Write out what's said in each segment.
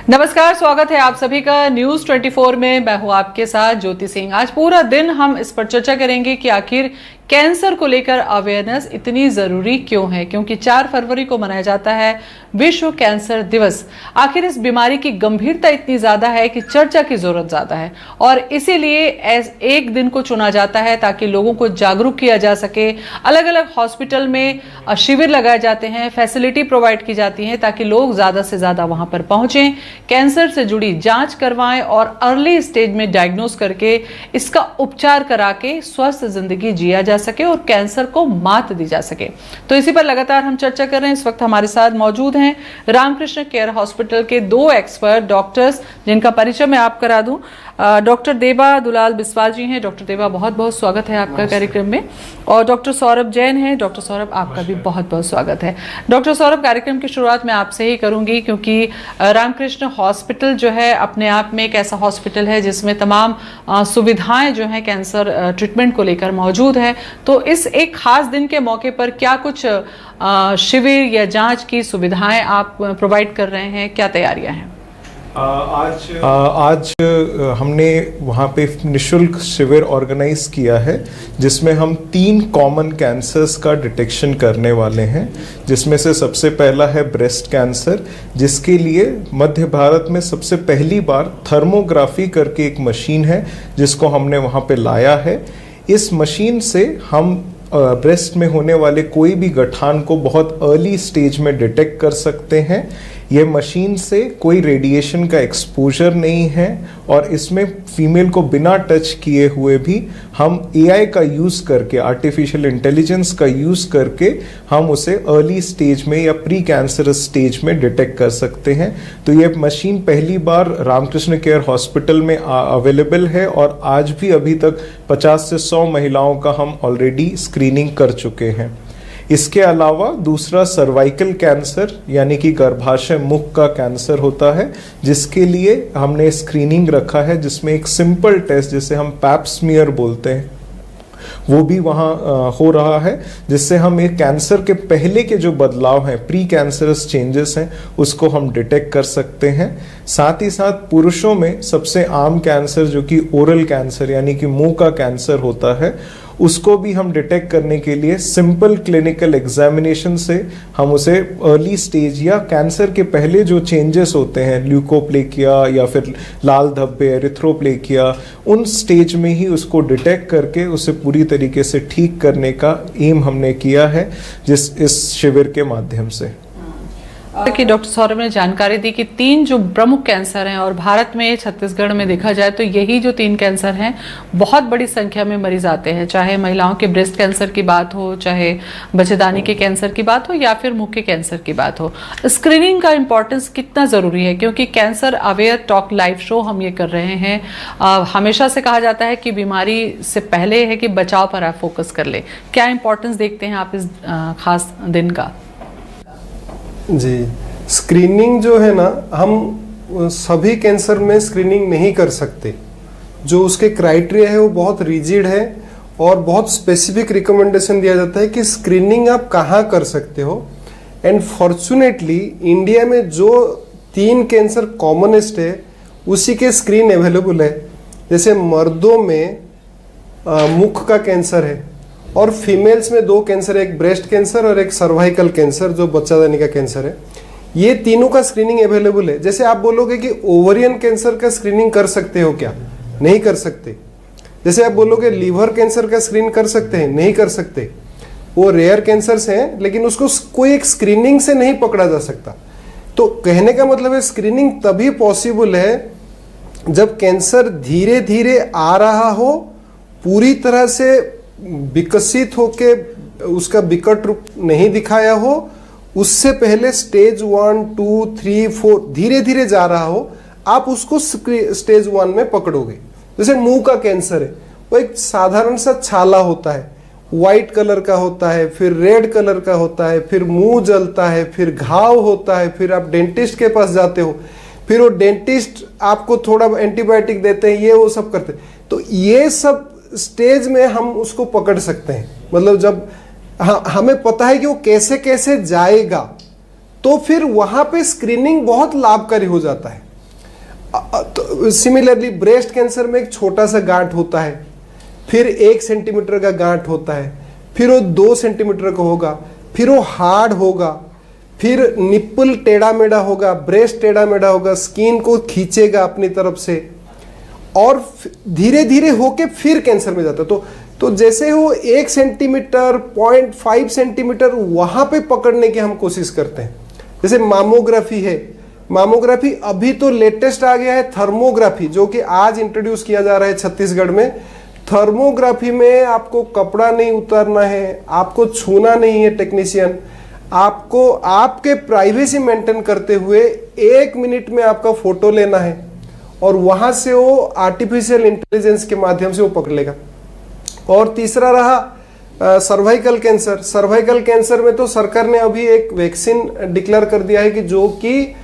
नमस्कार, स्वागत है आप सभी का न्यूज 24 में। मैं हूं आपके साथ ज्योति सिंह। आज पूरा दिन हम इस पर चर्चा करेंगे कि आखिर कैंसर को लेकर अवेयरनेस इतनी जरूरी क्यों है, क्योंकि 4 फरवरी को मनाया जाता है विश्व कैंसर दिवस। आखिर इस बीमारी की गंभीरता इतनी ज्यादा है कि चर्चा की जरूरत ज्यादा है और इसीलिए एक दिन को चुना जाता है ताकि लोगों को जागरूक किया जा सके। अलग अलग हॉस्पिटल में शिविर लगाए जाते हैं, फैसिलिटी प्रोवाइड की जाती है ताकि लोग ज्यादा से ज्यादा वहां पर पहुंचें, कैंसर से जुड़ी जांच करवाएं और अर्ली स्टेज में डायग्नोस करके इसका उपचार करा के स्वस्थ जिंदगी जिया जा सके और कैंसर को मात दी जा सके। तो इसी पर लगातार हम चर्चा कर रहे हैं। इस वक्त हमारे साथ मौजूद हैं रामकृष्ण केयर हॉस्पिटल के 2 एक्सपर्ट डॉक्टर्स, जिनका परिचय मैं आप करा दूं। डॉक्टर देबा दुलाल बिस्वाल जी हैं। डॉक्टर देबा, बहुत बहुत स्वागत है आपका कार्यक्रम में। और डॉक्टर सौरभ जैन हैं। डॉक्टर सौरभ, आपका भी बहुत बहुत स्वागत है। डॉक्टर सौरभ, कार्यक्रम की शुरुआत मैं आपसे ही करूंगी क्योंकि रामकृष्ण हॉस्पिटल जो है अपने आप में एक ऐसा हॉस्पिटल है जिसमें तमाम सुविधाएं जो है कैंसर ट्रीटमेंट को लेकर मौजूद है। तो इस एक खास दिन के मौके पर क्या कुछ शिविर या जांच की सुविधाएं आप प्रोवाइड कर रहे हैं, क्या तैयारियां हैं? आज हमने वहाँ पे निशुल्क शिविर ऑर्गेनाइज किया है जिसमें हम 3 कॉमन कैंसर्स का डिटेक्शन करने वाले हैं, जिसमें से सबसे पहला है ब्रेस्ट कैंसर, जिसके लिए मध्य भारत में सबसे पहली बार थर्मोग्राफी करके एक मशीन है जिसको हमने वहाँ पे लाया है। इस मशीन से हम ब्रेस्ट में होने वाले कोई भी गठान को बहुत अर्ली स्टेज में डिटेक्ट कर सकते हैं। ये मशीन से कोई रेडिएशन का एक्सपोजर नहीं है और इसमें फीमेल को बिना टच किए हुए भी हम एआई का यूज़ करके, आर्टिफिशियल इंटेलिजेंस का यूज़ करके हम उसे अर्ली स्टेज में या प्री कैंसरस स्टेज में डिटेक्ट कर सकते हैं। तो ये मशीन पहली बार रामकृष्ण केयर हॉस्पिटल में अवेलेबल है और आज भी अभी तक 50 से 100 महिलाओं का हम ऑलरेडी स्क्रीनिंग कर चुके हैं। इसके अलावा दूसरा सर्वाइकल कैंसर यानी कि गर्भाशय मुख का कैंसर होता है, जिसके लिए हमने स्क्रीनिंग रखा है जिसमें एक सिंपल टेस्ट जिसे हम पैप स्मीयर बोलते हैं वो भी वहाँ हो रहा है, जिससे हम एक कैंसर के पहले के जो बदलाव हैं, प्री कैंसरस चेंजेस हैं, उसको हम डिटेक्ट कर सकते हैं। साथ ही साथ पुरुषों में सबसे आम कैंसर जो कि ओरल कैंसर यानी कि मुंह का कैंसर होता है, उसको भी हम डिटेक्ट करने के लिए सिंपल क्लिनिकल एग्जामिनेशन से हम उसे अर्ली स्टेज या कैंसर के पहले जो चेंजेस होते हैं, ल्यूकोप्लेकिया या फिर लाल धब्बे, एरिथ्रोप्लेकिया, उन स्टेज में ही उसको डिटेक्ट करके उसे पूरी तरीके से ठीक करने का एम हमने किया है इस शिविर के माध्यम से। कि डॉक्टर सौरभ ने जानकारी दी कि 3 जो प्रमुख कैंसर हैं और भारत में, छत्तीसगढ़ में देखा जाए तो यही जो 3 कैंसर हैं, बहुत बड़ी संख्या में मरीज आते हैं। चाहे महिलाओं के ब्रेस्ट कैंसर की बात हो, चाहे बच्चेदानी के कैंसर की बात हो या फिर मुख के कैंसर की बात हो। स्क्रीनिंग का इंपॉर्टेंस कितना जरूरी है, क्योंकि cancer aware talk live show हम ये कर रहे हैं। हमेशा से कहा जाता है कि बीमारी से पहले है कि बचाव पर आप फोकस कर ले। क्या इंपॉर्टेंस देखते हैं आप इस खास दिन का? जी, स्क्रीनिंग जो है ना, हम सभी कैंसर में स्क्रीनिंग नहीं कर सकते। जो उसके क्राइटेरिया है वो बहुत रिजिड है और बहुत स्पेसिफिक रिकमेंडेशन दिया जाता है कि स्क्रीनिंग आप कहाँ कर सकते हो। एंड फॉर्चुनेटली इंडिया में जो 3 कैंसर कॉमनेस्ट है उसी के स्क्रीन अवेलेबल है। जैसे मर्दों में मुख का कैंसर है और फीमेल्स में 2 कैंसर है, एक ब्रेस्ट कैंसर और एक सर्वाइकल कैंसर जो बच्चादानी का कैंसर है। ये तीनों का स्क्रीनिंग अवेलेबल है। जैसे आप बोलोगे कि ओवरियन कैंसर का स्क्रीनिंग कर सकते हो क्या? नहीं कर सकते। जैसे आप बोलोगे लीवर कैंसर का स्क्रीन कर सकते हैं, नहीं कर सकते। वो रेयर कैंसर्स हैं लेकिन उसको कोई एक स्क्रीनिंग से नहीं पकड़ा जा सकता। तो कहने का मतलब है स्क्रीनिंग तभी पॉसिबल है जब कैंसर धीरे धीरे आ रहा हो, पूरी तरह से विकसित होके उसका विकट रूप नहीं दिखाया हो, उससे पहले स्टेज 1, 2, 3, 4 धीरे धीरे जा रहा हो, आप उसको स्टेज 1 में पकड़ोगे। जैसे मुंह का कैंसर है, वो एक साधारण सा छाला होता है, व्हाइट कलर का होता है, फिर रेड कलर का होता है, फिर मुंह जलता है, फिर घाव होता है, फिर आप डेंटिस्ट के पास जाते हो, फिर वो डेंटिस्ट आपको थोड़ा एंटीबायोटिक देते हैं, ये वो सब करते हैं। तो ये सब स्टेज में हम उसको पकड़ सकते हैं। मतलब जब हमें पता है कि वो कैसे कैसे जाएगा, तो फिर वहां पे स्क्रीनिंग बहुत लाभकारी हो जाता है। तो सिमिलरली ब्रेस्ट कैंसर में एक छोटा सा गांठ होता है, फिर 1 सेंटीमीटर का गांठ होता है, फिर वो 2 सेंटीमीटर का होगा, फिर वो हार्ड होगा, फिर निप्पल टेढ़ा मेढ़ा होगा, ब्रेस्ट टेढ़ा मेढ़ा होगा, स्किन को खींचेगा अपनी तरफ से और धीरे धीरे होके फिर कैंसर में जाता है। तो जैसे वो 1 सेंटीमीटर 0.5 सेंटीमीटर वहां पे पकड़ने की हम कोशिश करते हैं। जैसे मामोग्राफी है, मामोग्राफी अभी तो लेटेस्ट आ गया है थर्मोग्राफी, जो कि आज इंट्रोड्यूस किया जा रहा है छत्तीसगढ़ में। थर्मोग्राफी में आपको कपड़ा नहीं उतारना है, आपको छूना नहीं है टेक्नीशियन, आपको आपके प्राइवेसी मेंटेन करते हुए 1 मिनट में आपका फोटो लेना है और वहां से वो आर्टिफिशियल इंटेलिजेंस के माध्यम से वो पकड़ लेगा। और तीसरा रहा सर्वाइकल कैंसर। सर्वाइकल कैंसर में तो सरकार ने अभी एक वैक्सीन डिक्लेयर कर दिया है कि जो कि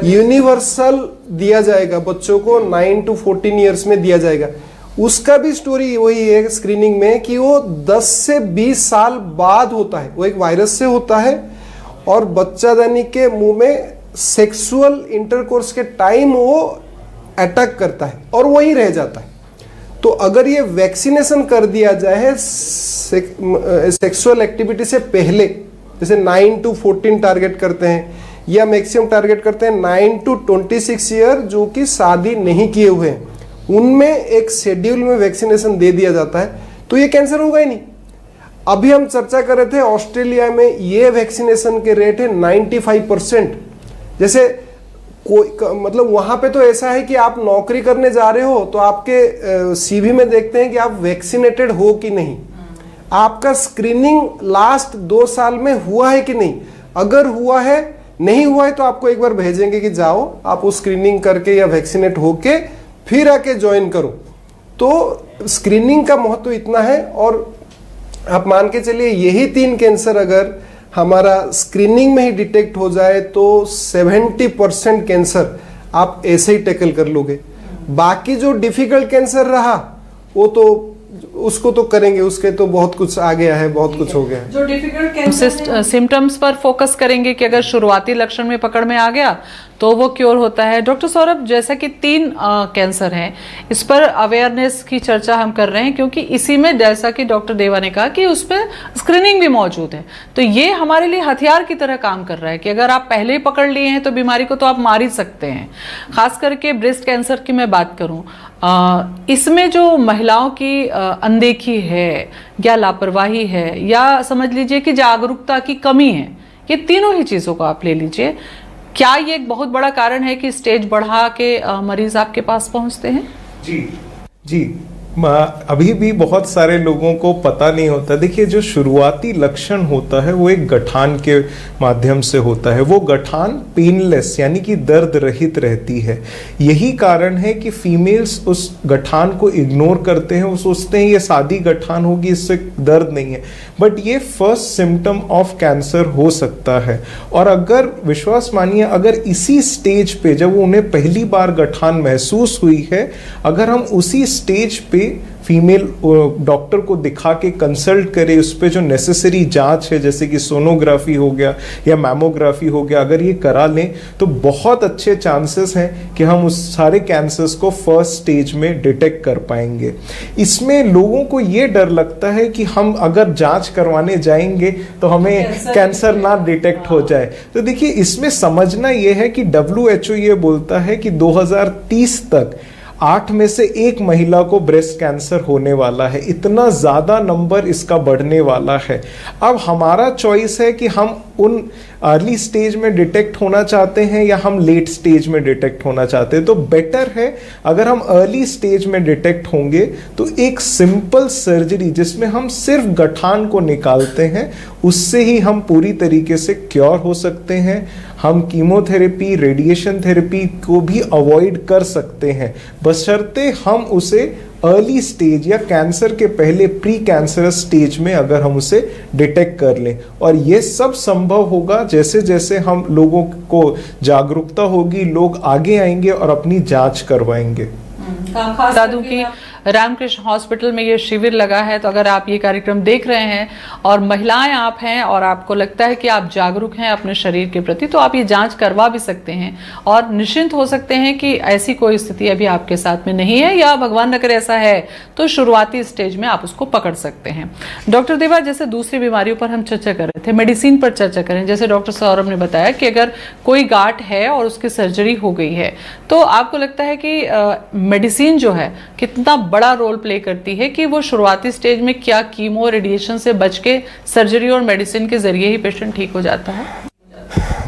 यूनिवर्सल दिया जाएगा, बच्चों को 9 to 14 ईयर्स में दिया जाएगा। उसका भी स्टोरी वही है स्क्रीनिंग में कि वो 10 से 20 साल बाद होता है, वो एक वायरस से होता है और बच्चादानी के मुंह में सेक्सुअल इंटरकोर्स के टाइम वो अटैक करता है और वही रह जाता है। तो अगर ये वैक्सीनेशन कर दिया जाए सेक्सुअल एक्टिविटी से पहले, जैसे 9 to 14 टारगेट करते हैं या मैक्सिमम टारगेट करते हैं 9 to 26 ईयर जो कि शादी नहीं किए हुए हैं, उनमें एक शेड्यूल में वैक्सीनेशन दे दिया जाता है तो ये कैंसर होगा ही नहीं। अभी हम चर्चा कर रहे थे ऑस्ट्रेलिया में ये वैक्सीनेशन के रेट है 95%। जैसे कोई मतलब वहां पे तो ऐसा है कि आप नौकरी करने जा रहे हो तो आपके सीवी में देखते हैं कि आप वैक्सीनेटेड हो कि नहीं, आपका स्क्रीनिंग लास्ट 2 साल में हुआ है कि नहीं। अगर हुआ है, नहीं हुआ है तो आपको एक बार भेजेंगे कि जाओ आप उस स्क्रीनिंग करके या वैक्सीनेट होके फिर आके ज्वाइन करो। तो स्क्रीनिंग का महत्व इतना है। और आप मान के चलिए यही 3 कैंसर अगर हमारा स्क्रीनिंग में ही डिटेक्ट हो जाए तो 70% कैंसर आप ऐसे ही टैकल कर लोगे। बाकी जो डिफिकल्ट कैंसर रहा वो तो उसको तो करेंगे, उसके तो बहुत कुछ आ गया है, बहुत कुछ हो गया है। जो डिफिकल्ट कैंसर सिम्टम्स पर फोकस करेंगे कि अगर शुरुआती लक्षण में पकड़ में आ गया तो वो क्योर होता है। डॉक्टर सौरभ, जैसा कि 3 कैंसर हैं, इस पर अवेयरनेस की चर्चा हम कर रहे हैं क्योंकि इसी में जैसा कि डॉक्टर देवा ने कहा कि उस पर स्क्रीनिंग भी मौजूद है। तो ये हमारे लिए हथियार की तरह काम कर रहा है कि अगर आप पहले ही पकड़ लिए हैं तो बीमारी को तो आप मार ही सकते हैं। खास करके ब्रेस्ट कैंसर की मैं बात करूं, इसमें जो महिलाओं की अनदेखी है या लापरवाही है या समझ लीजिए कि जागरूकता की कमी है, ये तीनों ही चीजों को आप ले लीजिए, क्या ये एक बहुत बड़ा कारण है कि स्टेज बढ़ा के मरीज आपके पास पहुंचते हैं? जी अभी भी बहुत सारे लोगों को पता नहीं होता। देखिए, जो शुरुआती लक्षण होता है वो एक गठान के माध्यम से होता है। वो गठान पेनलेस यानी कि दर्द रहित रहती है। यही कारण है कि फीमेल्स उस गठान को इग्नोर करते हैं, वो सोचते हैं ये सादी गठान होगी, इससे दर्द नहीं है। बट ये फर्स्ट सिम्टम ऑफ कैंसर हो सकता है। और अगर विश्वास मानिए, अगर इसी स्टेज पे जब उन्हें पहली बार गठान महसूस हुई है, अगर हम उसी स्टेज पे फीमेल डॉक्टर को दिखा के कंसल्ट करें, उस पे जो नेसेसरी जांच है जैसे कि सोनोग्राफी हो गया या मैमोग्राफी हो गया, अगर ये करा लें तो बहुत अच्छे चांसेस हैं कि हम उस सारे कैंसर्स को फर्स्ट स्टेज में डिटेक्ट कर पाएंगे। इसमें लोगों को ये डर लगता है कि हम अगर जांच करवाने जाएंगे तो हमें कैंसर ना डिटेक्ट हो जाए। तो देखिए, इसमें समझना ये है कि WHO ये बोलता है कि 2030 तक 8 में से 1 महिला को ब्रेस्ट कैंसर होने वाला है। इतना ज्यादा नंबर इसका बढ़ने वाला है। अब हमारा चॉइस है कि हम उन अर्ली स्टेज में डिटेक्ट होना चाहते हैं या हम लेट स्टेज में डिटेक्ट होना चाहते हैं। तो बेटर है अगर हम अर्ली स्टेज में डिटेक्ट होंगे तो एक सिंपल सर्जरी जिसमें हम सिर्फ गठान को निकालते हैं, उससे ही हम पूरी तरीके से क्योर हो सकते हैं। हम कीमोथेरेपी, रेडिएशन थेरेपी को भी अवॉइड कर सकते हैं, बशर्ते हम उसे अर्ली स्टेज या कैंसर के पहले प्री कैंसरस स्टेज में अगर हम उसे डिटेक्ट कर लें। और ये सब संभव होगा जैसे जैसे हम लोगों को जागरूकता होगी, लोग आगे आएंगे और अपनी जांच करवाएंगे। बता दूं कि रामकृष्ण हॉस्पिटल में ये शिविर लगा है। तो अगर आप ये कार्यक्रम देख रहे हैं और महिलाएं आप हैं और आपको लगता है कि आप जागरूक हैं अपने शरीर के प्रति, तो आप ये जांच करवा भी सकते हैं और निश्चिंत हो सकते हैं कि ऐसी कोई स्थिति अभी आपके साथ में नहीं है, या भगवान न करे ऐसा है तो शुरुआती स्टेज में आप उसको पकड़ सकते हैं। डॉक्टर देवा, जैसे दूसरी बीमारियों पर हम चर्चा कर रहे थे, मेडिसिन पर चर्चा करें, जैसे डॉक्टर सौरभ ने बताया कि अगर कोई गांठ है और उसकी सर्जरी हो गई है, तो आपको लगता है कि मेडिसिन जो है कितना बड़ा रोल प्ले करती है कि वो शुरुआती स्टेज में क्या कीमो रेडिएशन से बच के सर्जरी और मेडिसिन के जरिए ही पेशेंट ठीक हो जाता है?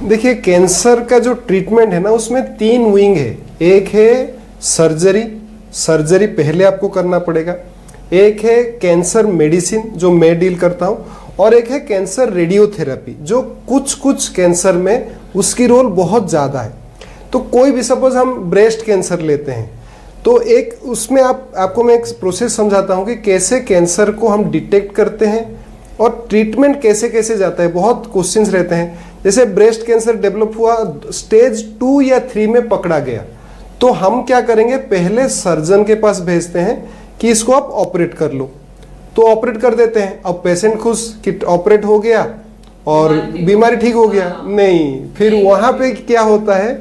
देखिए, कैंसर का जो ट्रीटमेंट है ना, उसमें 3 विंग है। एक है सर्जरी पहले आपको करना पड़ेगा, एक है कैंसर मेडिसिन जो मैं डील करता हूं, और एक है कैंसर रेडियोथेरेपी जो कुछ कैंसर में उसकी रोल बहुत ज्यादा है। तो कोई भी, सपोज हम ब्रेस्ट कैंसर लेते हैं, तो एक उसमें आपको मैं एक प्रोसेस समझाता हूं कि कैसे कैंसर को हम डिटेक्ट करते हैं और ट्रीटमेंट कैसे कैसे जाता है। बहुत क्वेश्चंस रहते हैं, जैसे ब्रेस्ट कैंसर डेवलप हुआ, स्टेज 2 या 3 में पकड़ा गया, तो हम क्या करेंगे, पहले सर्जन के पास भेजते हैं कि इसको आप ऑपरेट कर लो, तो ऑपरेट कर देते हैं। अब पेशेंट खुश कि ऑपरेट हो गया और बीमारी ठीक हो गया, नहीं, फिर वहां पे क्या होता है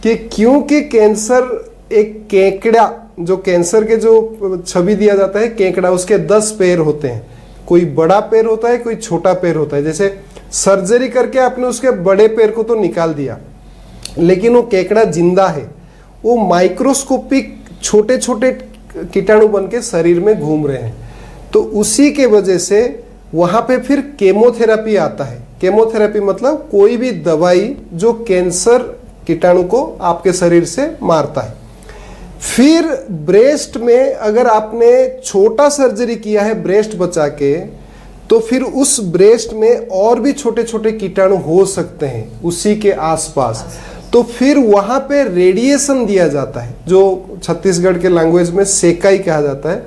कि क्योंकि कैंसर एक केकड़ा, जो कैंसर के जो छवि दिया जाता है केकड़ा, उसके 10 पैर होते हैं, कोई बड़ा पैर होता है, कोई छोटा पैर होता है। जैसे सर्जरी करके आपने उसके बड़े पैर को तो निकाल दिया, लेकिन वो केकड़ा जिंदा है, वो माइक्रोस्कोपिक छोटे छोटे कीटाणु बन के शरीर में घूम रहे हैं। तो उसी के वजह से वहां पे फिर केमोथेरेपी आता है। केमोथेरेपी मतलब कोई भी दवाई जो कैंसर कीटाणु को आपके शरीर से मारता है। फिर ब्रेस्ट में अगर आपने छोटा सर्जरी किया है ब्रेस्ट बचा के, तो फिर उस ब्रेस्ट में और भी छोटे छोटे कीटाणु हो सकते हैं उसी के आसपास, तो फिर वहां पे रेडिएशन दिया जाता है जो छत्तीसगढ़ के लैंग्वेज में सेकाई कहा जाता है।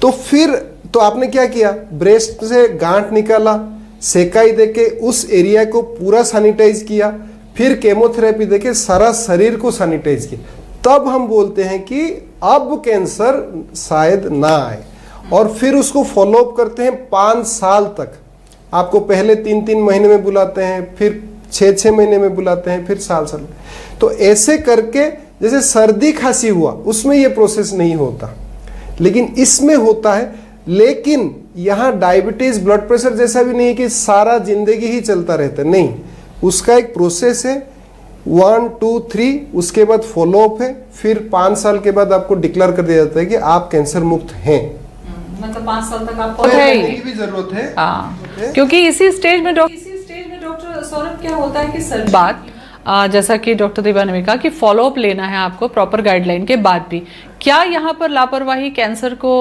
तो फिर तो आपने क्या किया, ब्रेस्ट से गांठ निकाला, सेकाई देके उस एरिया को पूरा सैनिटाइज किया, फिर केमोथेरेपी देके सारा शरीर को सैनिटाइज किया, तब हम बोलते हैं कि अब कैंसर शायद ना आए। और फिर उसको फॉलो अप करते हैं 5 साल तक। आपको पहले 3-3 महीने में बुलाते हैं, फिर 6-6 महीने में बुलाते हैं, फिर साल। तो ऐसे करके, जैसे सर्दी खांसी हुआ उसमें ये प्रोसेस नहीं होता, लेकिन इसमें होता है। लेकिन यहाँ डायबिटीज, ब्लड प्रेशर जैसा भी नहीं है कि सारा जिंदगी ही चलता रहता है, नहीं, उसका एक प्रोसेस है। 1, 2, 3, उसके बाद फॉलोअप है, फिर 5 साल के बाद आपको डिक्लेयर कर दिया जाता है कि आप कैंसर मुक्त हैं। मतलब 5 साल तक आपको भी जरूरत है। क्योंकि इसी स्टेज में डॉक्टर सौरभ क्या होता है कि बात जैसा कि डॉक्टर देवा ने कहा कि फॉलोअप लेना है आपको प्रॉपर गाइडलाइन के बाद भी। क्या यहाँ पर लापरवाही कैंसर को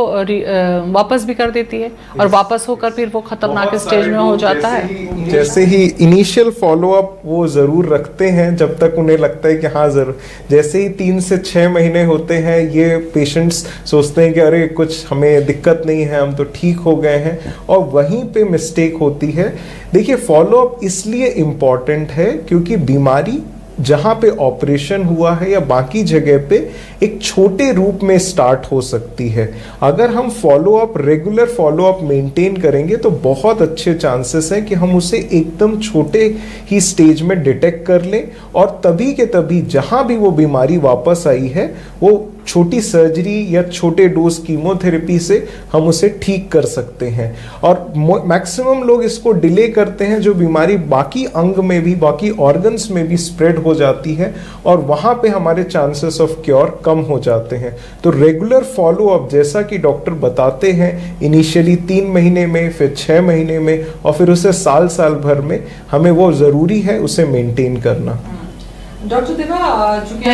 वापस भी कर देती है और वापस होकर फिर वो खतरनाक स्टेज में हो जाता है? जैसे ही इनिशियल फॉलोअप वो जरूर रखते हैं जब तक उन्हें लगता है कि हाँ जरूर, जैसे ही 3 से 6 महीने होते हैं ये पेशेंट्स सोचते हैं कि अरे कुछ हमें दिक्कत नहीं है, हम तो ठीक हो गए हैं, और वहीं पे मिस्टेक होती है। देखिए, फॉलोअप इसलिए इम्पॉर्टेंट है क्योंकि बीमारी जहां पे ऑपरेशन हुआ है या बाकी जगह पे एक छोटे रूप में स्टार्ट हो सकती है। अगर हम फॉलोअप, रेगुलर फॉलोअप मेंटेन करेंगे तो बहुत अच्छे चांसेस हैं कि हम उसे एकदम छोटे ही स्टेज में डिटेक्ट कर लें, और तभी के तभी जहां भी वो बीमारी वापस आई है वो छोटी सर्जरी या छोटे डोज कीमोथेरेपी से हम उसे ठीक कर सकते हैं। और मैक्सिमम लोग इसको डिले करते हैं, जो बीमारी बाकी अंग में भी, बाकी ऑर्गन्स में भी स्प्रेड हो जाती है, और वहां पे हमारे चांसेस ऑफ क्योर कम हो जाते हैं। तो रेगुलर फॉलोअप, जैसा कि डॉक्टर बताते हैं, इनिशियली 3 महीने में, फिर 6 महीने में, और फिर उसे साल भर में, हमें वो जरूरी है उसे मेंटेन करना। डॉक्टर देवा, चूंकि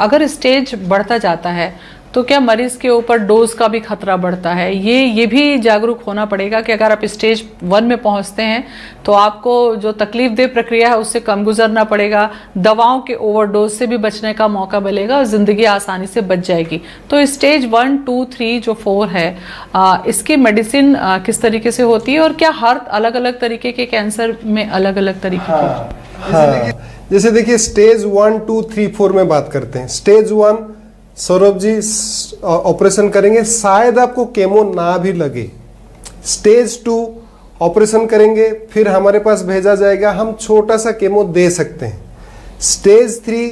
अगर स्टेज बढ़ता जाता है तो क्या मरीज के ऊपर डोज का भी खतरा बढ़ता है? ये भी जागरूक होना पड़ेगा कि अगर आप स्टेज 1 में पहुंचते हैं तो आपको जो तकलीफ दे प्रक्रिया है उससे कम गुजरना पड़ेगा, दवाओं के ओवरडोज से भी बचने का मौका मिलेगा और जिंदगी आसानी से बच जाएगी। तो स्टेज 1, 2, 3 जो 4 है, इसकी मेडिसिन किस तरीके से होती है, और क्या हर अलग अलग तरीके के कैंसर में अलग अलग तरीके की? जैसे देखिए, स्टेज 1, 2, 3, 4 में बात करते हैं। स्टेज 1 सौरभ जी ऑपरेशन करेंगे, शायद आपको केमो ना भी लगे, स्टेज 2 ऑपरेशन करेंगे, फिर हमारे पास भेजा जाएगा, हम छोटा सा केमो दे सकते हैं। स्टेज 3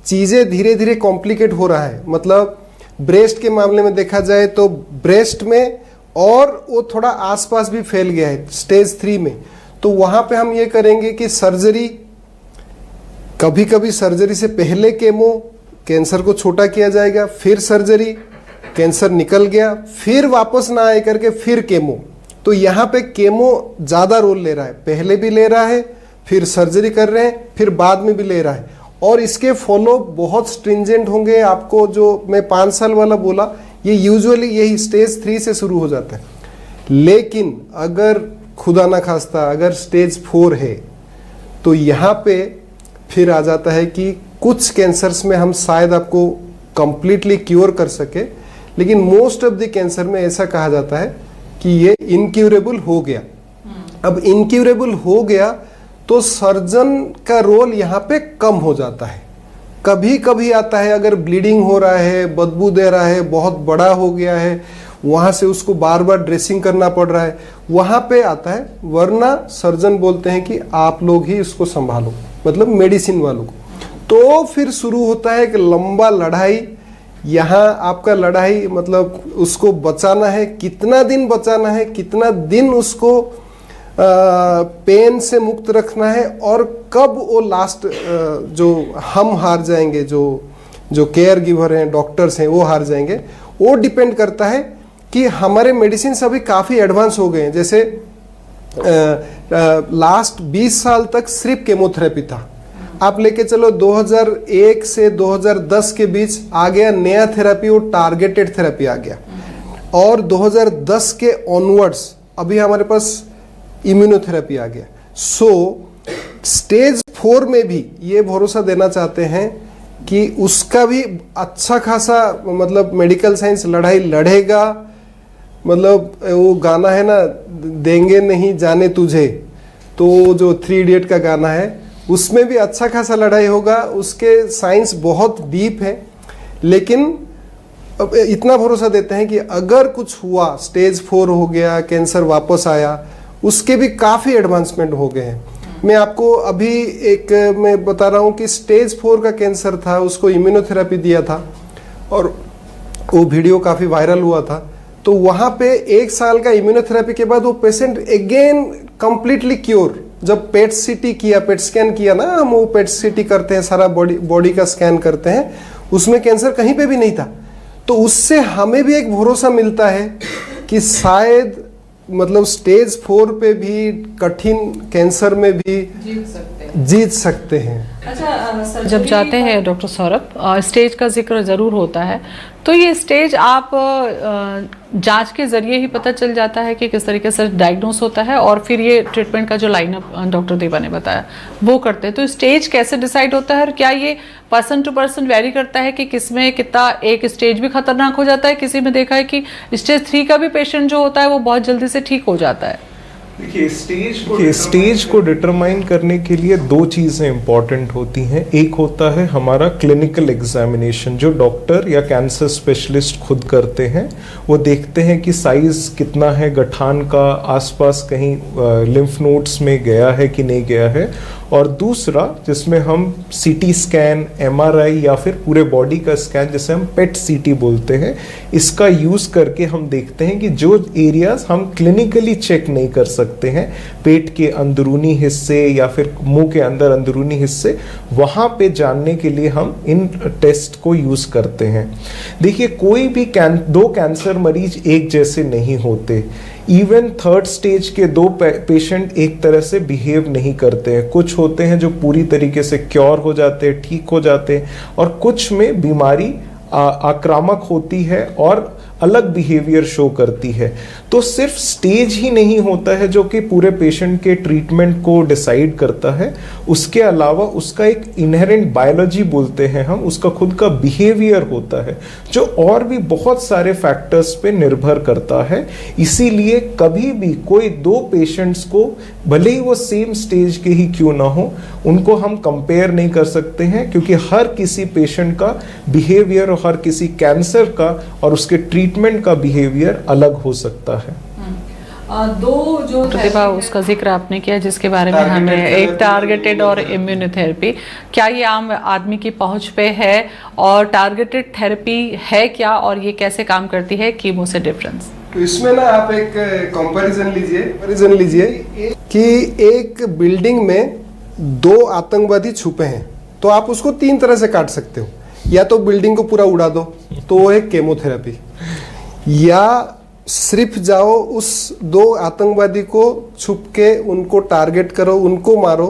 चीजें धीरे धीरे कॉम्प्लिकेट हो रहा है, मतलब ब्रेस्ट के मामले में देखा जाए तो ब्रेस्ट में और वो थोड़ा आसपास भी फैल गया है स्टेज 3 में, तो वहां पे हम ये करेंगे कि सर्जरी, कभी कभी सर्जरी से पहले केमो, कैंसर को छोटा किया जाएगा, फिर सर्जरी, कैंसर निकल गया, फिर वापस ना आए करके फिर केमो। तो यहाँ पे केमो ज्यादा रोल ले रहा है, पहले भी ले रहा है, फिर सर्जरी कर रहे हैं, फिर बाद में भी ले रहा है, और इसके फॉलो बहुत स्ट्रिंजेंट होंगे। आपको जो मैं 5 साल वाला बोला, ये यूजुअली यही स्टेज 3 से शुरू हो जाता है। लेकिन अगर खुदा ना खास्ता अगर स्टेज 4 है, तो यहाँ पे फिर आ जाता है कि कुछ कैंसर्स में हम शायद आपको कंप्लीटली क्योर कर सके, लेकिन मोस्ट ऑफ द कैंसर में ऐसा कहा जाता है कि ये इनक्यूरेबल हो गया। अब इनक्यूरेबल हो गया तो सर्जन का रोल यहाँ पे कम हो जाता है। कभी कभी आता है अगर ब्लीडिंग हो रहा है, बदबू दे रहा है, बहुत बड़ा हो गया है, वहां से उसको बार बार ड्रेसिंग करना पड़ रहा है, वहां पे आता है, वरना सर्जन बोलते हैं कि आप लोग ही इसको संभालो, मतलब मेडिसिन वालों को। तो फिर शुरू होता है एक लंबा लड़ाई। यहाँ आपका लड़ाई मतलब उसको बचाना है, कितना दिन बचाना है, कितना दिन उसको पेन से मुक्त रखना है, और कब वो लास्ट जो हम हार जाएंगे, जो केयर गिवर हैं, डॉक्टर्स हैं, वो हार जाएंगे, वो डिपेंड करता है कि हमारे मेडिसिन अभी काफ़ी एडवांस हो गए हैं। जैसे लास्ट 20 साल तक सिर्फ केमोथेरेपी था, आप लेके चलो 2001 से 2010 के बीच आ गया नया थेरेपी, वो टारगेटेड थेरेपी आ गया, और 2010 के ऑनवर्ड्स अभी हमारे पास इम्यूनोथेरेपी आ गया। सो स्टेज 4 में भी ये भरोसा देना चाहते हैं कि उसका भी अच्छा खासा मतलब मेडिकल साइंस लड़ाई लड़ेगा। मतलब वो गाना है ना, देंगे नहीं जाने तुझे, तो जो 3 इडियट का गाना है, उसमें भी अच्छा खासा लड़ाई होगा। उसके साइंस बहुत डीप है, लेकिन इतना भरोसा देते हैं कि अगर कुछ हुआ, स्टेज 4 हो गया, कैंसर वापस आया, उसके भी काफ़ी एडवांसमेंट हो गए हैं। मैं आपको अभी एक मैं बता रहा हूँ कि स्टेज 4 का कैंसर था, उसको इम्यूनोथेरेपी दिया था, और वो वीडियो काफ़ी वायरल हुआ था। तो वहाँ पे 1 साल का इम्यूनोथेरेपी के बाद वो पेशेंट अगेन कंप्लीटली क्योर। जब पेट सीटी किया, पेट स्कैन किया ना, हम वो पेट सीटी करते हैं, सारा बॉडी का स्कैन करते हैं, उसमें कैंसर कहीं पे भी नहीं था। तो उससे हमें भी एक भरोसा मिलता है कि शायद मतलब स्टेज 4 पे भी कठिन कैंसर में भी जीत सकते हैं। अच्छा, जब जाते हैं डॉक्टर सौरभ, स्टेज का जिक्र ज़रूर होता है, तो ये स्टेज आप जांच के जरिए ही पता चल जाता है कि किस तरीके से डायग्नोस होता है, और फिर ये ट्रीटमेंट का जो लाइनअप डॉक्टर देवा ने बताया वो करते हैं। तो स्टेज कैसे डिसाइड होता है, और क्या ये पर्सन टू पर्सन वेरी करता है कि किसमें कितना, एक स्टेज भी खतरनाक हो जाता है, किसी में देखा है कि स्टेज 3 का भी पेशेंट जो होता है वो बहुत जल्दी से ठीक हो जाता है। देखिए, स्टेज को डिटरमाइन करने के लिए 2 चीज़ें इंपॉर्टेंट होती हैं। एक होता है हमारा क्लिनिकल एग्जामिनेशन, जो डॉक्टर या कैंसर स्पेशलिस्ट खुद करते हैं। वो देखते हैं कि साइज कितना है गठान का, आसपास कहीं लिम्फ नोड्स में गया है कि नहीं गया है। और दूसरा, जिसमें हम सीटी स्कैन, एमआरआई या फिर पूरे बॉडी का स्कैन, जिसे हम पेट सीटी बोलते हैं, इसका यूज करके हम देखते हैं कि जो एरियाज हम क्लिनिकली चेक नहीं कर सकते हैं, पेट के अंदरूनी हिस्से या फिर मुंह के अंदर अंदरूनी हिस्से, वहां पे जानने के लिए हम इन टेस्ट को यूज करते हैं। देखिए, कोई भी 2 कैंसर मरीज एक जैसे नहीं होते। इवन 3rd स्टेज के 2 पेशेंट एक तरह से बिहेव नहीं करते हैं। कुछ होते हैं जो पूरी तरीके से क्योर हो जाते हैं, ठीक हो जाते हैं, और कुछ में बीमारी आक्रामक होती है और अलग बिहेवियर शो करती है। तो सिर्फ स्टेज ही नहीं होता है जो कि पूरे पेशेंट के ट्रीटमेंट को डिसाइड करता है, उसके अलावा उसका एक इनहेरेंट बायोलॉजी बोलते हैं हम, उसका खुद का बिहेवियर होता है जो और भी बहुत सारे फैक्टर्स पे निर्भर करता है। इसीलिए कभी भी कोई दो पेशेंट्स को, भले ही वो सेम स्टेज के ही क्यों ना हो, उनको हम कंपेयर नहीं कर सकते हैं, क्योंकि हर किसी पेशेंट का बिहेवियर और हर किसी कैंसर का और उसके ट्रीटमेंट का बिहेवियर अलग हो सकता है। दो जो प्रतिभा उसका जिक्र आपने किया जिसके बारे में हमें, एक टारगेटेड और इम्यूनोथेरेपी, क्या ये आम आदमी की पहुंच पे है, और टारगेटेड थेरेपी है क्या और ये कैसे काम करती है कीमो से डिफरेंस? तो इसमें ना आप एक कंपैरिजन लीजिए कि एक बिल्डिंग में दो आतंकवादी छुपे हैं, तो आप उसको तीन तरह से काट सकते हो। या तो बिल्डिंग को पूरा उड़ा दो, तो वो है केमोथेरेपी, या सिर्फ जाओ उस दो आतंकवादी को छुप के उनको टारगेट करो, उनको मारो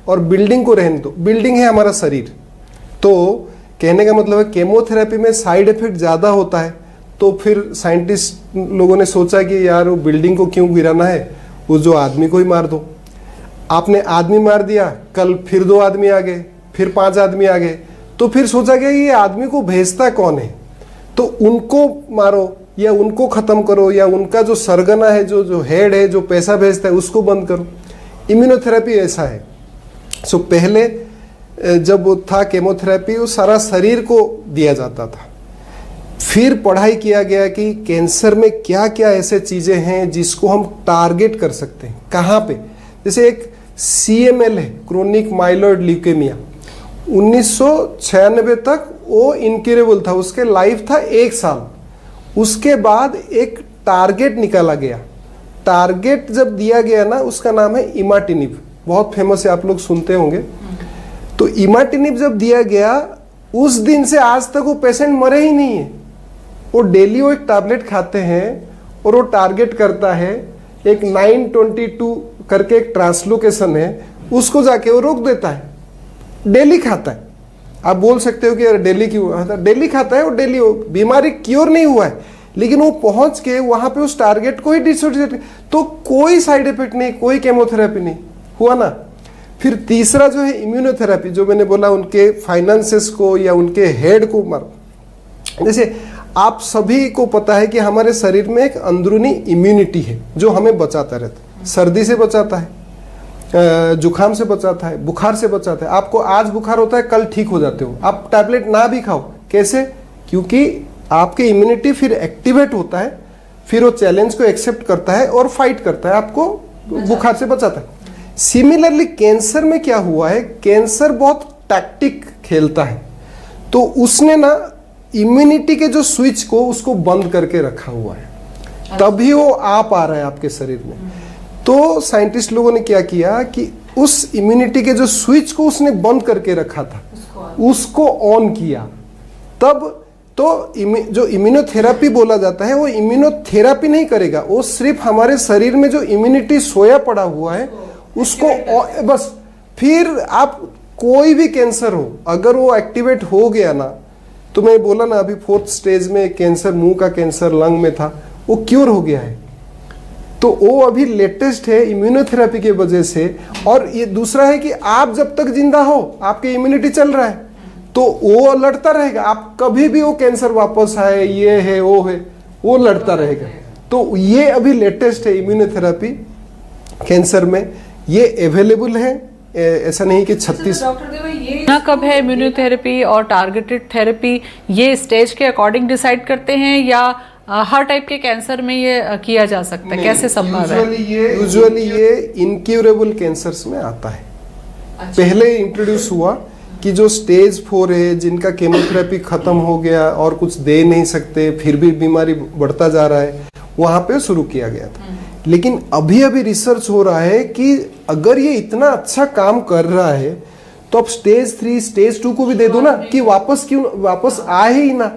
और बिल्डिंग को रहने दो। बिल्डिंग है हमारा शरीर। तो कहने का मतलब है केमोथेरेपी में साइड इफेक्ट ज़्यादा होता है, तो फिर साइंटिस्ट लोगों ने सोचा कि यार वो बिल्डिंग को क्यों गिराना है, उस जो आदमी को ही मार दो। आपने आदमी मार दिया, कल फिर दो आदमी आ गए, फिर 5 आदमी आ गए, तो फिर सोचा गया ये आदमी को भेजता कौन है, तो उनको मारो या उनको खत्म करो, या उनका जो सरगना है, जो हेड है, जो पैसा भेजता है, उसको बंद करो। इम्यूनोथेरेपी ऐसा है। सो पहले जब वो था केमोथेरेपी, वो सारा शरीर को दिया जाता था। फिर पढ़ाई किया गया कि कैंसर में क्या क्या ऐसे चीजें हैं जिसको हम टारगेट कर सकते हैं, कहाँ पे। जैसे एक CML है, क्रोनिक माइलॉइड ल्यूकेमिया, 1996 तक वो इनक्यूरेबल था, उसके लाइफ था 1 साल। उसके बाद एक टारगेट निकाला गया। टारगेट जब दिया गया ना, उसका नाम है इमाटिनिब, बहुत फेमस है, आप लोग सुनते होंगे। तो इमाटिनिब जब दिया गया, उस दिन से आज तक वो पेशेंट मरे ही नहीं है। वो डेली वो एक टैबलेट खाते हैं और वो टारगेट करता है, एक 922 करके एक ट्रांसलोकेशन है, उसको जाके वो रोक देता है। डेली खाता है। आप बोल सकते हो कि यार डेली क्यों, डेली खाता है वो, डेली वो बीमारी क्योर नहीं हुआ है, लेकिन वो पहुंच के वहां पे उस टारगेट को ही डिसोसिएट, तो कोई साइड इफेक्ट नहीं, कोई केमोथेरेपी नहीं हुआ ना। फिर तीसरा जो है इम्यूनोथेरेपी, जो मैंने बोला उनके फाइनेंसेस को या उनके हेड को मारो। जैसे आप सभी को पता है कि हमारे शरीर में एक अंदरूनी इम्यूनिटी है जो हमें बचाता रहता है। सर्दी से बचाता है, जुखाम से बचाता है, बुखार से बचाता है। आपको आज बुखार होता है, कल ठीक हो जाते हो, आप टैबलेट ना भी खाओ। कैसे? क्योंकि आपके इम्यूनिटी फिर एक्टिवेट होता है, फिर वो चैलेंज को एक्सेप्ट करता है और फाइट करता है, आपको बुखार से बचाता है। सिमिलरली कैंसर में क्या हुआ है, कैंसर बहुत टैक्टिक खेलता है, तो उसने ना इम्यूनिटी के जो स्विच को उसको बंद करके रखा हुआ है, तभी वो आ पा रहा है आपके शरीर में। तो साइंटिस्ट लोगों ने क्या किया कि उस इम्यूनिटी के जो स्विच को उसने बंद करके रखा था, उसको ऑन किया। तब तो जो इम्यूनोथेरेपी बोला जाता है, वो इम्यूनोथेरेपी नहीं करेगा, वो सिर्फ हमारे शरीर में जो इम्यूनिटी सोया पड़ा हुआ है उसको बस। फिर आप कोई भी कैंसर हो, अगर वो एक्टिवेट हो गया ना, तो मैं बोला ना अभी 4th स्टेज में कैंसर, मुंह का कैंसर लंग में था, वो क्योर हो गया है। तो वो अभी लेटेस्ट है इम्यूनोथेरेपी की वजह से। और ये दूसरा है कि आप जब तक जिंदा हो, आपके इम्यूनिटी चल रहा है, तो वो लड़ता रहेगा। आप कभी भी वो कैंसर वापस आए, ये है वो है, वो लड़ता रहेगा। तो ये अभी लेटेस्ट है इम्यूनोथेरेपी कैंसर में, ये अवेलेबल है। ऐसा नहीं कि 36। ना कब है इम्यूनोथेरेपी और टारगेटेड थेरेपी, ये स्टेज के अकॉर्डिंग डिसाइड करते हैं या हर टाइप के कैंसर में ये किया जा सकता है? कैसे संभव है? यूजुअली ये इनक्यूरेबल कैंसर्स में आता है। अच्छा। पहले इंट्रोड्यूस हुआ कि जो स्टेज 4 है, जिनका केमोथेरेपी खत्म हो गया और कुछ दे नहीं सकते, फिर भी बीमारी बढ़ता जा रहा है, वहां पे शुरू किया गया था। लेकिन अभी अभी रिसर्च हो रहा है कि अगर ये इतना अच्छा काम कर रहा है, तो अब स्टेज 3, स्टेज 2 को भी दे दो ना, कि वापस आए ही ना।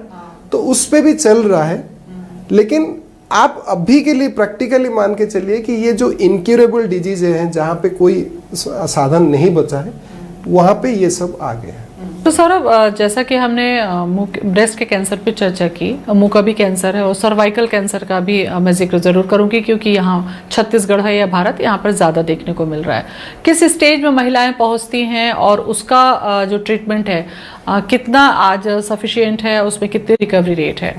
तो उस पे भी चल रहा है। लेकिन आप अभी के लिए प्रैक्टिकली मान के चलिए कि ये जो इनक्यूरेबल डिजीज हैं, जहाँ पे कोई साधन नहीं बचा है, वहां पे ये सब आ गए हैं। तो सौरभ, जैसा कि हमने ब्रेस्ट के कैंसर पे चर्चा की, मुंह का भी कैंसर है और सर्वाइकल कैंसर का भी मैं जिक्र जरूर करूंगी, क्योंकि यहाँ छत्तीसगढ़ है या भारत, यहाँ पर ज़्यादा देखने को मिल रहा है। किस स्टेज में महिलाएं पहुंचती हैं और उसका जो ट्रीटमेंट है कितना आज सफिशिएंट है, उसमें कितनी रिकवरी रेट है?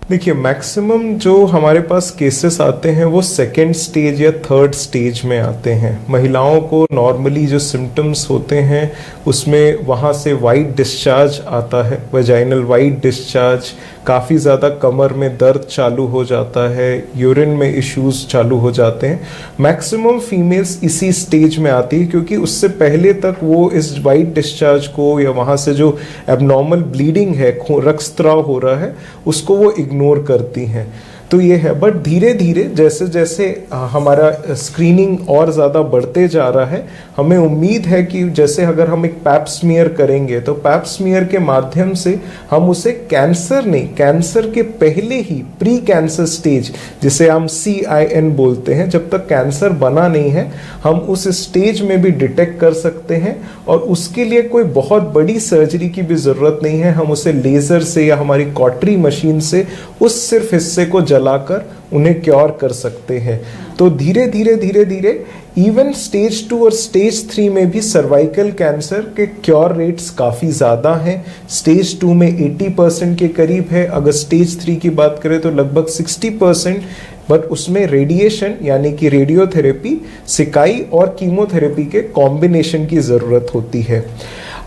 देखिए, मैक्सिमम जो हमारे पास केसेस आते हैं वो सेकेंड स्टेज या थर्ड स्टेज में आते हैं। महिलाओं को नॉर्मली जो सिम्टम्स होते हैं उसमें वहाँ से वाइट डिस्चार्ज आता है, वेजाइनल वाइट डिस्चार्ज, काफ़ी ज़्यादा कमर में दर्द चालू हो जाता है, यूरिन में इश्यूज चालू हो जाते हैं। मैक्सिमम फीमेल्स इसी स्टेज में आती है, क्योंकि उससे पहले तक वो इस वाइट डिस्चार्ज को या वहाँ से जो एबनॉर्मल ब्लीडिंग है, रक्तस्राव हो रहा है, उसको वो इग्नोर करती हैं। तो ये है। बट धीरे धीरे जैसे जैसे हमारा स्क्रीनिंग और ज़्यादा बढ़ते जा रहा है, हमें उम्मीद है कि जैसे अगर हम एक पैप स्मीयर करेंगे तो पैप स्मीयर के माध्यम से हम उसे कैंसर नहीं, कैंसर के पहले ही प्री कैंसर स्टेज, जिसे हम CIN बोलते हैं, जब तक कैंसर बना नहीं है हम उस स्टेज में भी डिटेक्ट कर सकते हैं। और उसके लिए कोई बहुत बड़ी सर्जरी की भी ज़रूरत नहीं है, हम उसे लेज़र से या हमारी कॉटरी मशीन से उस सिर्फ हिस्से को जलाकर उन्हें क्योर कर सकते हैं। तो धीरे धीरे इवन स्टेज 2 और स्टेज 3 में भी सर्वाइकल कैंसर के क्योर रेट्स काफ़ी ज़्यादा हैं। स्टेज 2 में 80% के करीब है, अगर स्टेज 3 की बात करें तो लगभग 60%। बट उसमें रेडिएशन यानी कि रेडियोथेरेपी, सिकाई और कीमोथेरेपी के कॉम्बिनेशन की ज़रूरत होती है।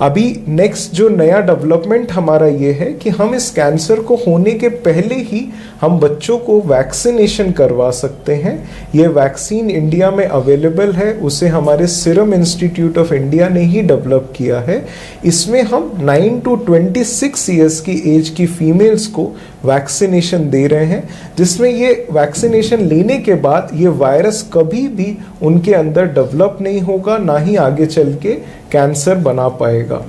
अभी नेक्स्ट जो नया डेवलपमेंट हमारा ये है कि हम इस कैंसर को होने के पहले ही हम बच्चों को वैक्सीनेशन करवा सकते हैं। ये वैक्सीन इंडिया में अवेलेबल है, उसे हमारे सीरम इंस्टीट्यूट ऑफ इंडिया ने ही डेवलप किया है। इसमें हम 9 to 26 ईयर्स की एज की फीमेल्स को वैक्सीनेशन दे रहे हैं, जिसमें ये वैक्सीनेशन लेने के बाद ये वायरस कभी भी उनके अंदर डेवलप नहीं होगा, ना ही आगे चल के कैंसर बना पाएगा।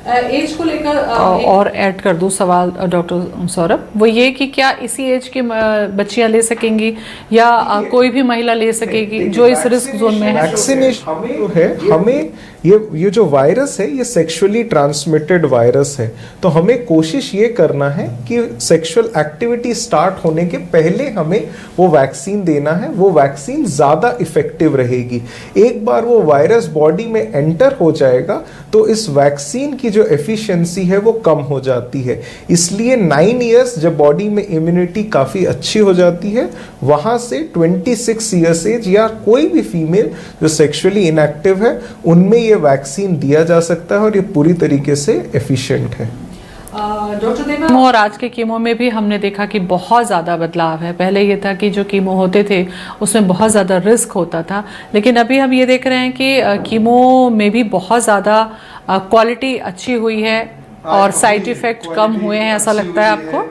एज को लेकर और ऐड कर दूं सवाल डॉक्टर सौरभ, वो ये कि क्या इसी एज की बच्चियां ले सकेंगी या कोई भी महिला ले सकेगी जो इस रिस्क जोन में है? वैक्सीनेशन है, हमें ये जो वायरस है ये सेक्सुअली ट्रांसमिटेड वायरस है, तो हमें कोशिश ये करना है कि सेक्सुअल एक्टिविटी स्टार्ट होने के पहले हमें वो वैक्सीन देना है। वो वैक्सीन ज़्यादा इफेक्टिव रहेगी। एक बार वो वायरस बॉडी में एंटर हो जाएगा तो इस वैक्सीन की जो एफिशिएंसी है वो कम हो जाती है। इसलिए 9 इयर्स जब बॉडी में इम्यूनिटी काफ़ी अच्छी हो जाती है, वहाँ से 26 इयर्स एज या कोई भी फीमेल जो सेक्सुअली इनएक्टिव है उनमें ये वैक्सीन दिया जा सकता है और ये पूरी तरीके से एफिशिएंट है। डॉक्टर देवा, और आज के कीमो में भी हमने देखा कि बहुत ज़्यादा बदलाव है। पहले ये था कि जो कीमो होते थे उसमें बहुत ज़्यादा रिस्क होता था, लेकिन अभी हम ये देख रहे हैं कि कीमो में भी बहुत ज़्यादा क्वालिटी अच्छी हुई है और साइड इफेक्ट कम हुए हैं, ऐसा लगता है आपको?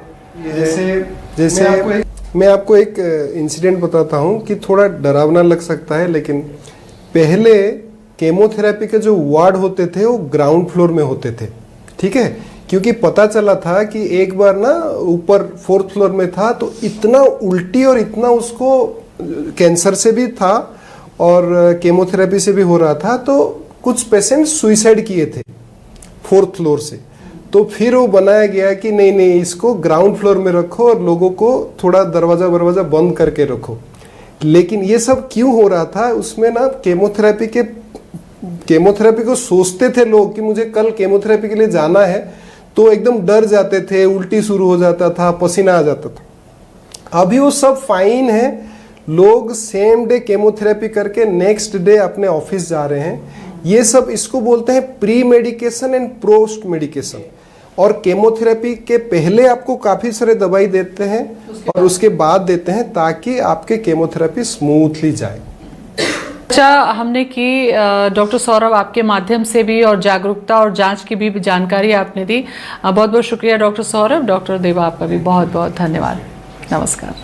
जैसे मैं आपको एक इंसिडेंट बताता हूँ कि थोड़ा डरावना लग सकता है, लेकिन पहले केमोथेरेपी के जो वार्ड होते थे वो ग्राउंड फ्लोर में होते थे, ठीक है, क्योंकि पता चला था कि एक बार ना ऊपर 4th फ्लोर में था तो इतना उल्टी और इतना उसको कैंसर से भी था और केमोथेरेपी से भी हो रहा था, तो कुछ पेशेंट सुइसाइड किए थे 4th फ्लोर से। तो फिर वो बनाया गया कि नहीं इसको ग्राउंड फ्लोर में रखो और लोगों को थोड़ा दरवाजा बंद करके रखो। लेकिन ये सब क्यों हो रहा था, उसमें ना केमोथेरेपी को सोचते थे लोग कि मुझे कल केमोथेरेपी के लिए जाना है, तो एकदम डर जाते थे, उल्टी शुरू हो जाता था, पसीना आ जाता था। अभी वो सब फाइन है, लोग सेम डे केमोथेरेपी करके नेक्स्ट डे अपने ऑफिस जा रहे हैं। ये सब इसको बोलते हैं pre medication and post medication. और केमोथेरेपी के पहले आपको काफी सारे दवाई देते हैं और उसके बाद देते हैं ताकि आपके केमोथेरेपी स्मूथली जाए। अच्छा, हमने की डॉक्टर सौरभ आपके माध्यम से भी और जागरूकता और जांच की भी जानकारी आपने दी। बहुत बहुत शुक्रिया डॉक्टर सौरभ। डॉक्टर देवा, आपका भी बहुत बहुत धन्यवाद। नमस्कार।